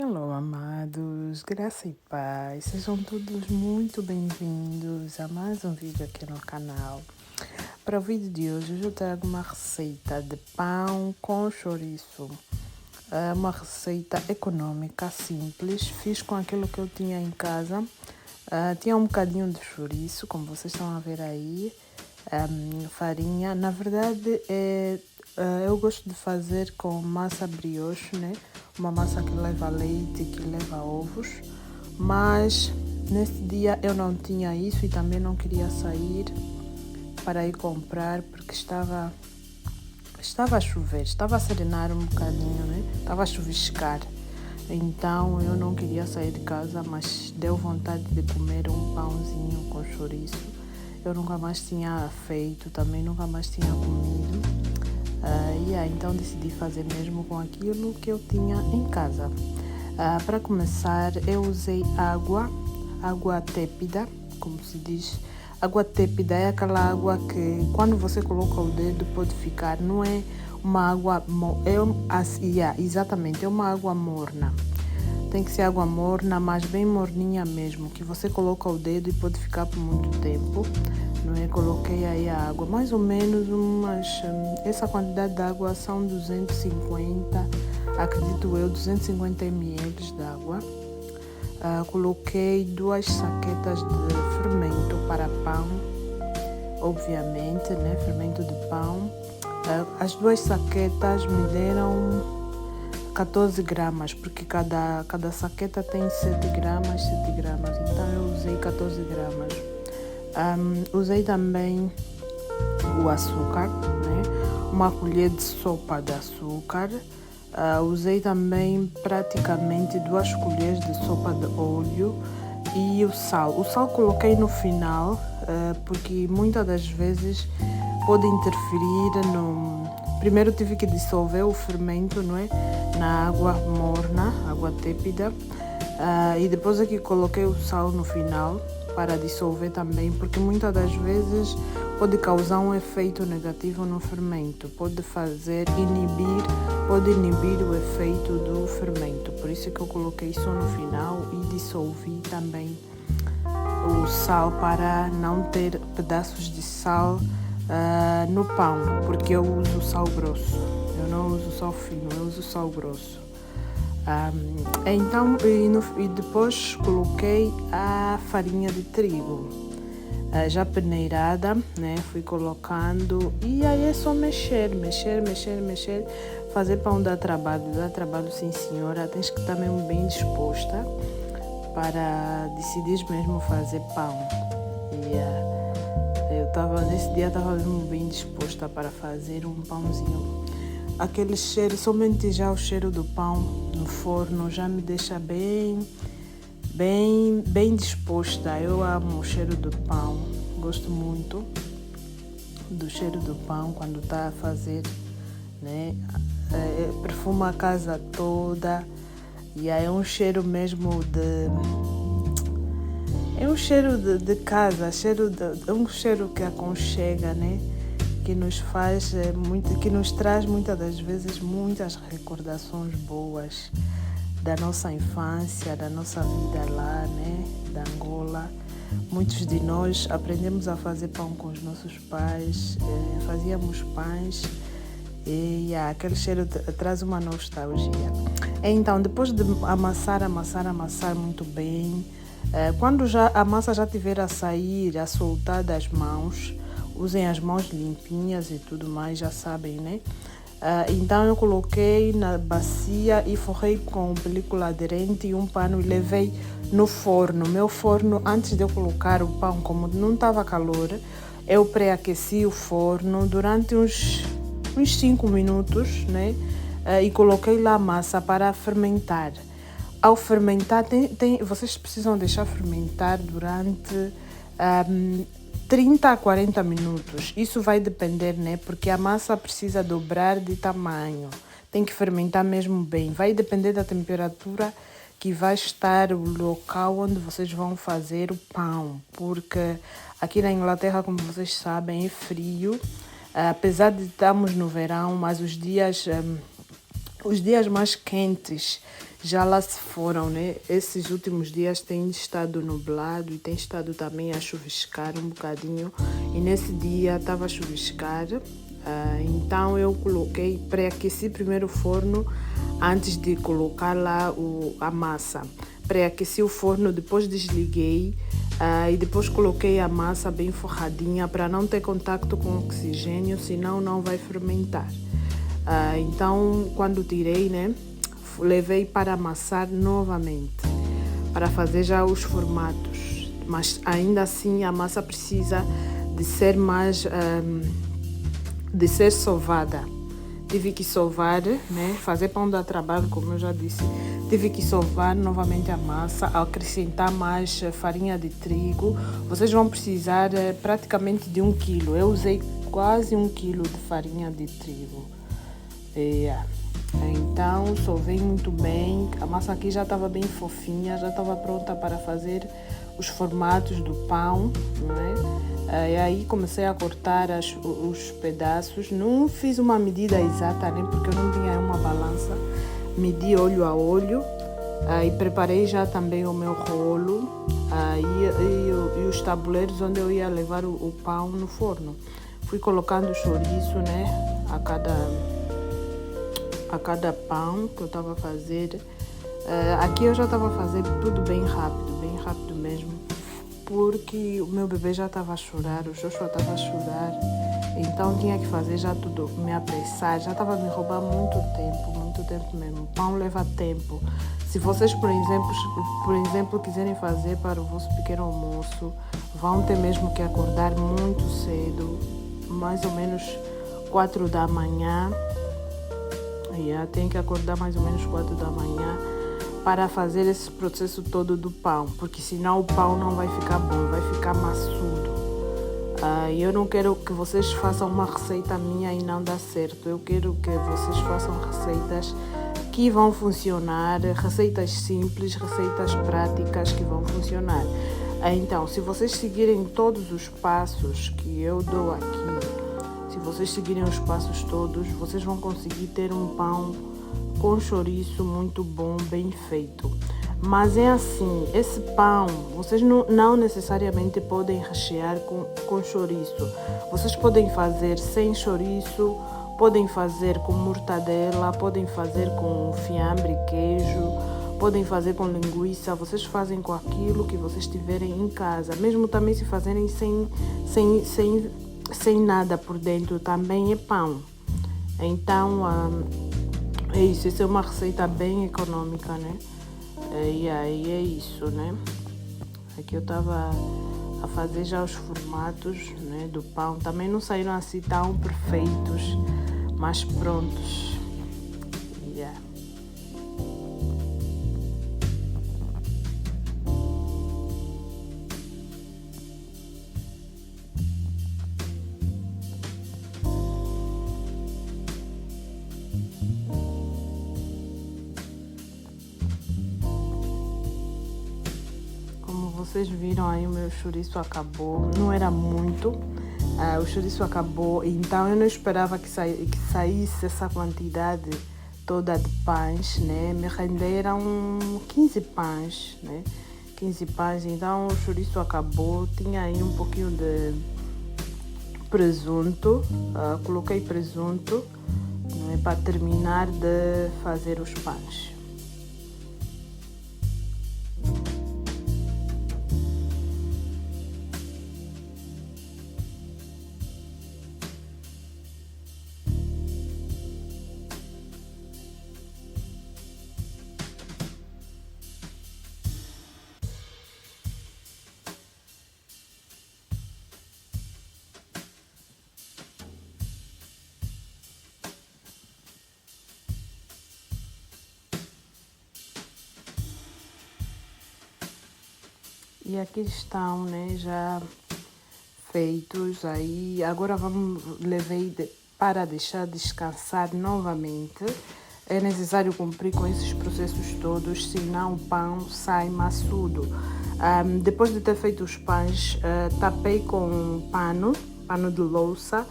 Hello, amados, graça e paz, sejam todos muito bem-vindos a mais um vídeo aqui no canal. Para o vídeo de hoje eu trago uma receita de pão com chouriço. É uma receita econômica, simples, fiz com aquilo que eu tinha em casa. Tinha um bocadinho de chouriço, como vocês estão a ver aí, farinha. Na verdade, eu gosto de fazer com massa brioche, né? Uma massa que leva leite, que leva ovos, mas nesse dia eu não tinha isso e também não queria sair para ir comprar porque estava a chover, estava a serenar um bocadinho, né? Estava a chuviscar, então eu não queria sair de casa, mas deu vontade de comer um pãozinho com chouriço. Eu nunca mais tinha feito, também nunca mais tinha comido. Então decidi fazer mesmo com aquilo que eu tinha em casa. Para começar, eu usei água tépida, como se diz. Água tépida é aquela água que quando você coloca o dedo pode ficar, não é uma água, exatamente, é uma água morna. Tem que ser água morna, mas bem morninha mesmo, que você coloca o dedo e pode ficar por muito tempo. Não é? Coloquei aí a água, mais ou menos essa quantidade de água são 250, acredito eu, 250 ml de água. Coloquei 2 saquetas de fermento para pão, obviamente, né? Fermento de pão. As 2 saquetas me deram 14 gramas, porque cada saqueta tem 7 gramas, então eu usei 14 gramas. Usei também o açúcar, né? Uma colher de sopa de açúcar. Usei também praticamente 2 colheres de sopa de óleo e o sal. O sal coloquei no final, porque muitas das vezes pode interferir no... Primeiro tive que dissolver o fermento, não é? Na água morna, água tépida. E depois aqui coloquei o sal no final para dissolver também, porque muitas das vezes pode causar um efeito negativo no fermento, pode inibir o efeito do fermento. Por isso que eu coloquei só no final e dissolvi também o sal para não ter pedaços de sal no pão, porque eu uso sal grosso, eu não uso sal fino, eu uso sal grosso. E depois coloquei a farinha de trigo já peneirada, né? Fui colocando e aí é só mexer, fazer pão dá trabalho sim senhora, tens que estar mesmo bem disposta para decidir mesmo fazer pão. Nesse dia estava mesmo bem disposta para fazer um pãozinho. Aquele cheiro, somente já o cheiro do pão no forno já me deixa bem disposta. Eu amo o cheiro do pão, gosto muito do cheiro do pão quando está a fazer, né? Perfuma a casa toda e aí é um cheiro mesmo é um cheiro de casa, é um cheiro que aconchega, né? Que nos faz que nos traz muitas das vezes muitas recordações boas da nossa infância, da nossa vida lá, né, da Angola. Muitos de nós aprendemos a fazer pão com os nossos pais, fazíamos pães e aquele cheiro traz uma nostalgia. Então, depois de amassar muito bem, quando a massa já estiver a sair, a soltar das mãos, usem as mãos limpinhas e tudo mais, já sabem, né? Então eu coloquei na bacia e forrei com película aderente e um pano e levei no forno. Meu forno, antes de eu colocar o pão, como não estava calor, eu pré-aqueci o forno durante uns 5 minutos, né? E coloquei lá a massa para fermentar. Ao fermentar, vocês precisam deixar fermentar durante 30 a 40 minutos. Isso vai depender, né? Porque a massa precisa dobrar de tamanho. Tem que fermentar mesmo bem. Vai depender da temperatura que vai estar o local onde vocês vão fazer o pão. Porque aqui na Inglaterra, como vocês sabem, é frio. Apesar de estarmos no verão, mas os dias mais quentes já lá se foram, né? Esses últimos dias tem estado nublado e tem estado também a chuviscar um bocadinho. E nesse dia estava a chuviscar, então eu coloquei, pré-aqueci primeiro o forno antes de colocar lá a massa. Pré-aqueci o forno, depois desliguei e depois coloquei a massa bem forradinha para não ter contato com oxigênio, senão não vai fermentar. Então, quando tirei, né, levei para amassar novamente, para fazer já os formatos. Mas ainda assim a massa precisa de ser mais, de ser sovada. Tive que sovar, né, fazer pão dá trabalho, como eu já disse. Tive que sovar novamente a massa, acrescentar mais farinha de trigo. Vocês vão precisar praticamente de 1 quilo. Eu usei quase 1 quilo de farinha de trigo. Então sovei muito bem, a massa aqui já estava bem fofinha, já estava pronta para fazer os formatos do pão, não é? E aí comecei a cortar os pedaços, não fiz uma medida exata, né? Porque eu não tinha uma balança, medi olho a olho, e preparei já também o meu rolo e os tabuleiros onde eu ia levar o pão no forno. Fui colocando o chouriço, né, a cada pão que eu estava a fazer. Aqui eu já estava a fazer tudo bem rápido mesmo, porque o meu bebê já estava a chorar, o Joshua estava a chorar, então tinha que fazer já tudo, me apressar, já estava a me roubar muito tempo mesmo. O pão leva tempo. Se vocês, por exemplo, quiserem fazer para o vosso pequeno almoço, vão ter mesmo que acordar muito cedo, mais ou menos 4 da manhã. Tem que acordar mais ou menos 4 da manhã para fazer esse processo todo do pão, porque senão o pão não vai ficar bom, vai ficar maçudo. Eu não quero que vocês façam uma receita minha e não dá certo. Eu quero que vocês façam receitas que vão funcionar, receitas simples, receitas práticas que vão funcionar. Então, se vocês seguirem todos os passos que eu dou aqui, se vocês seguirem os passos todos, vocês vão conseguir ter um pão com chouriço muito bom, bem feito. Mas é assim, esse pão, vocês não necessariamente podem rechear com chouriço. Vocês podem fazer sem chouriço, podem fazer com mortadela, podem fazer com fiambre, queijo, podem fazer com linguiça. Vocês fazem com aquilo que vocês tiverem em casa. Mesmo também se fazerem sem nada por dentro, também é pão. Então, é isso. Essa é uma receita bem econômica, né? E aí é isso, né? Aqui eu estava a fazer já os formatos, né, do pão. Também não saíram assim tão perfeitos, mas prontos. Vocês viram aí, o meu chouriço acabou, não era muito, o chouriço acabou, então eu não esperava que saísse essa quantidade toda de pães, né? Me renderam 15 pães, né? 15 pães, então o chouriço acabou. Tinha aí um pouquinho de presunto, coloquei presunto, né, para terminar de fazer os pães. E aqui estão, né, já feitos. Aí agora levei para deixar descansar novamente. É necessário cumprir com esses processos todos, senão o pão sai maçudo. Depois de ter feito os pães, tapei com um pano de louça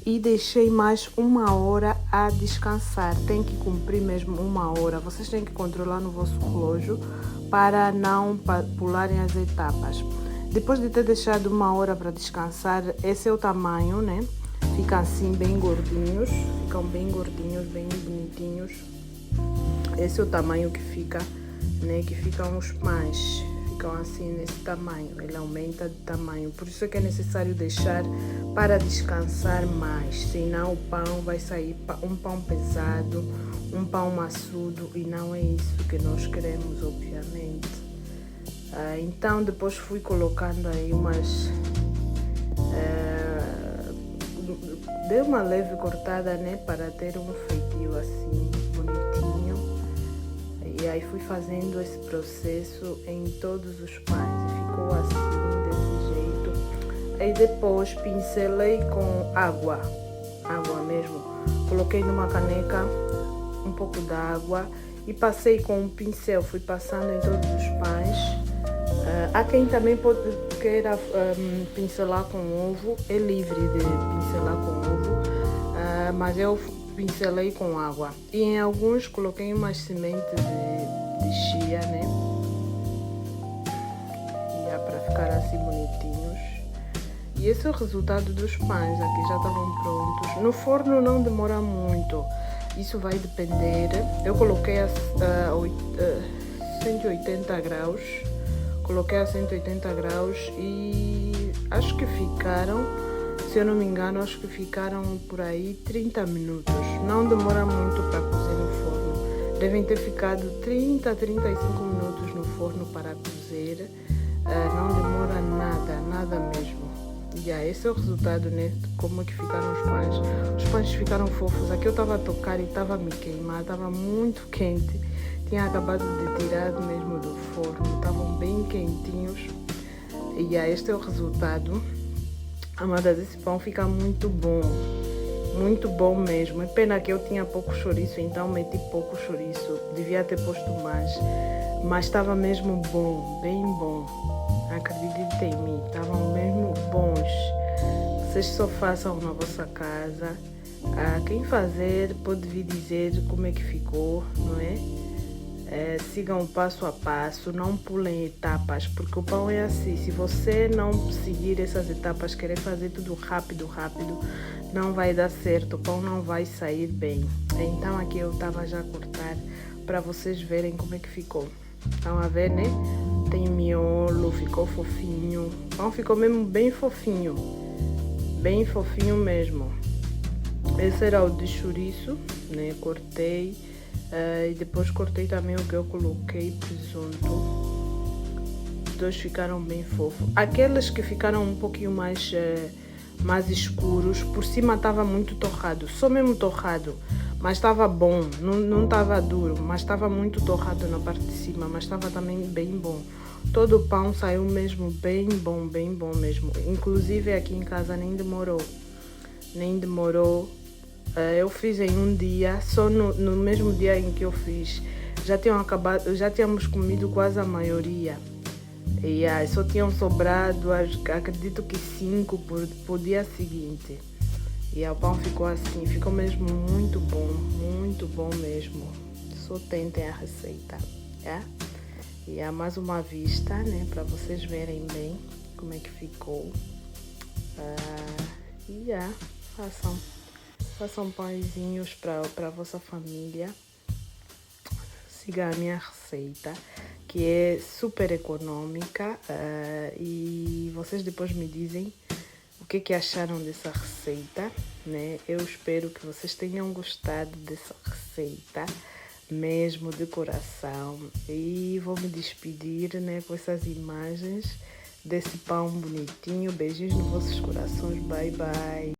e deixei mais 1 hora a descansar. Tem que cumprir mesmo 1 hora. Vocês têm que controlar no vosso relógio para não pularem as etapas. Depois de ter deixado 1 hora para descansar, esse é o tamanho, né? Ficam assim bem gordinhos, bem bonitinhos. Esse é o tamanho que fica, né? Que ficam os pães. Ficam assim nesse tamanho, ele aumenta de tamanho, por isso é que é necessário deixar para descansar mais, senão o pão vai sair um pão pesado, um pão maçudo, e não é isso que nós queremos, obviamente. Então depois fui colocando aí dei uma leve cortada, né, para ter um feitio assim bonitinho. E aí fui fazendo esse processo em todos os pães e ficou assim, desse jeito. Aí depois pincelei com água mesmo. Coloquei numa caneca um pouco d'água e passei com um pincel, fui passando em todos os pães. Há quem também queira pincelar com ovo, é livre de pincelar com ovo, mas eu pincelei com água. E em alguns coloquei umas sementes de chia, né? E para ficar assim bonitinhos. E esse é o resultado dos pães, aqui já estavam prontos. No forno não demora muito, isso vai depender. Eu coloquei a 180 graus. Coloquei a 180 graus e acho que ficaram, se eu não me engano, acho que ficaram por aí 30 minutos. Não demora muito para cozer no forno. Devem ter ficado 30 a 35 minutos no forno para cozer. Não demora nada mesmo. E esse é o resultado, né? Como é que ficaram os pães. Os pães ficaram fofos. Aqui eu estava a tocar e estava a me queimar, estava muito quente. Tinha acabado de tirar mesmo do forno, estavam bem quentinhos. E este é o resultado. Amadas, esse pão fica muito bom mesmo. É pena que eu tinha pouco chouriço, então meti pouco chouriço. Devia ter posto mais, mas estava mesmo bom, bem bom. Acreditem em mim, estavam mesmo bons. Vocês só façam na vossa casa. Quem fazer pode vir dizer como é que ficou, não é? Sigam passo a passo, não pulem etapas, porque o pão é assim, se você não seguir essas etapas, querer fazer tudo rápido, não vai dar certo, o pão não vai sair bem. Então aqui eu estava já a cortar para vocês verem como é que ficou. Estão a ver, né? Tem miolo, ficou fofinho, o pão ficou mesmo bem fofinho mesmo. Esse era o de chouriço, né? Cortei. E depois cortei também o que eu coloquei, presunto. Os dois ficaram bem fofos. Aqueles que ficaram um pouquinho mais escuros, por cima estava muito torrado, só mesmo torrado, mas estava bom, não estava duro, mas estava muito torrado na parte de cima, mas estava também bem bom. Todo o pão saiu mesmo bem bom mesmo. Inclusive aqui em casa nem demorou. Eu fiz em um dia, só no mesmo dia em que eu fiz, já tínhamos comido quase a maioria. E só tinham sobrado, acredito que 5 por dia seguinte. E o pão ficou assim, ficou mesmo muito bom mesmo. Só tentem a receita, é? E mais uma vista, né, para vocês verem bem como é que ficou. Façam pãezinhos para a vossa família. Siga a minha receita, que é super econômica, e vocês depois me dizem o que acharam dessa receita, né? Eu espero que vocês tenham gostado dessa receita, mesmo de coração. E vou me despedir, né, com essas imagens desse pão bonitinho. Beijinhos nos vossos corações. Bye, bye.